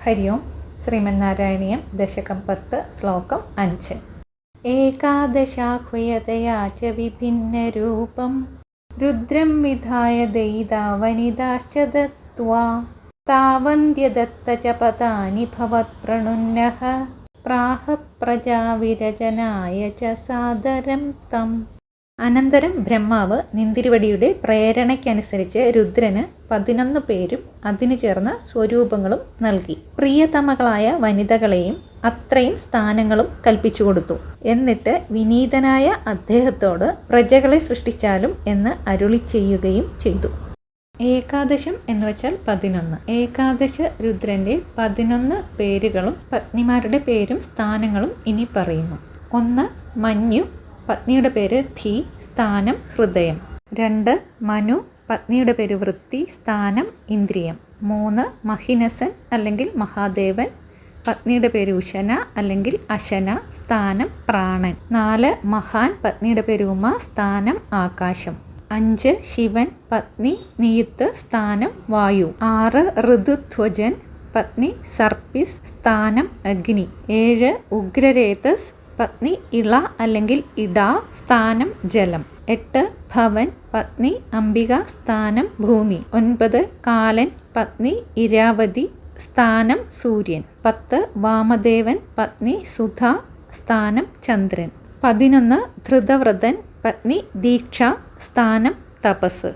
ഹരി ഓം. ശ്രീമന്നാരായണീയം ദശകം 10 ശ്ലോകം 5. ഏകാദശാഹ്വയതയാ ച വിഭിന്നരൂപം രുദ്രം വിധായ ദയിതാ വനിതാശ്ച ദത്വാ താവന്ത്യദത്ത ച പദാനി ഭവത്പ്രണുന്നഃ പ്രാഹ പ്രജാവിരചനായ ച സാദരം തം. അനന്തരം ബ്രഹ്മാവ് നിന്തിരുവടിയുടെ പ്രേരണയ്ക്കനുസരിച്ച് രുദ്രന് 11 പേരും അതിനു ചേർന്ന സ്വരൂപങ്ങളും നൽകി. പ്രിയതമകളായ വനിതകളെയും അത്രയും സ്ഥാനങ്ങളും കൽപ്പിച്ചു കൊടുത്തു. എന്നിട്ട് വിനീതനായ അദ്ദേഹത്തോട് പ്രജകളെ സൃഷ്ടിച്ചാലും എന്ന് അരുളി ചെയ്യുകയും ചെയ്തു. ഏകാദശം എന്ന് വെച്ചാൽ 11. ഏകാദശ രുദ്രന്റെ 11 പേരുകളും പത്നിമാരുടെ പേരും സ്ഥാനങ്ങളും ഇനി പറയുന്നു. 1. മഞ്ഞു, പത്നിയുടെ പേര് ധി, സ്ഥാനം ഹൃദയം. 2. മനു, പത്നിയുടെ പേര് വൃത്തി, സ്ഥാനം ഇന്ദ്രിയം. 3. മഹിനസൻ അല്ലെങ്കിൽ മഹാദേവൻ, പത്നിയുടെ പേര് ഉശന അല്ലെങ്കിൽ അശന, സ്ഥാനം പ്രാണൻ. 4. മഹാൻ, പത്നിയുടെ പേര് ഉമ, സ്ഥാനം ആകാശം. 5. ശിവൻ, പത്നി നിയുക്ത്, സ്ഥാനം വായു. 6. ഋതുധ്വജൻ, പത്നി സർപ്പിസ്, സ്ഥാനം അഗ്നി. 7. ഉഗ്രരേതസ്, പത്നി ഇള അല്ലെങ്കിൽ ഇട, സ്ഥാനം ജലം. 8. ഭവൻ, പത്നി അംബിക, സ്ഥാനം ഭൂമി. 9. കാലൻ, പത്നി ഇരാവതി, സ്ഥാനം സൂര്യൻ. 10. വാമദേവൻ, പത്നി സുധ, സ്ഥാനം ചന്ദ്രൻ. 11. ധൃതവ്രതൻ, പത്നി ദീക്ഷ, സ്ഥാനം തപസ്.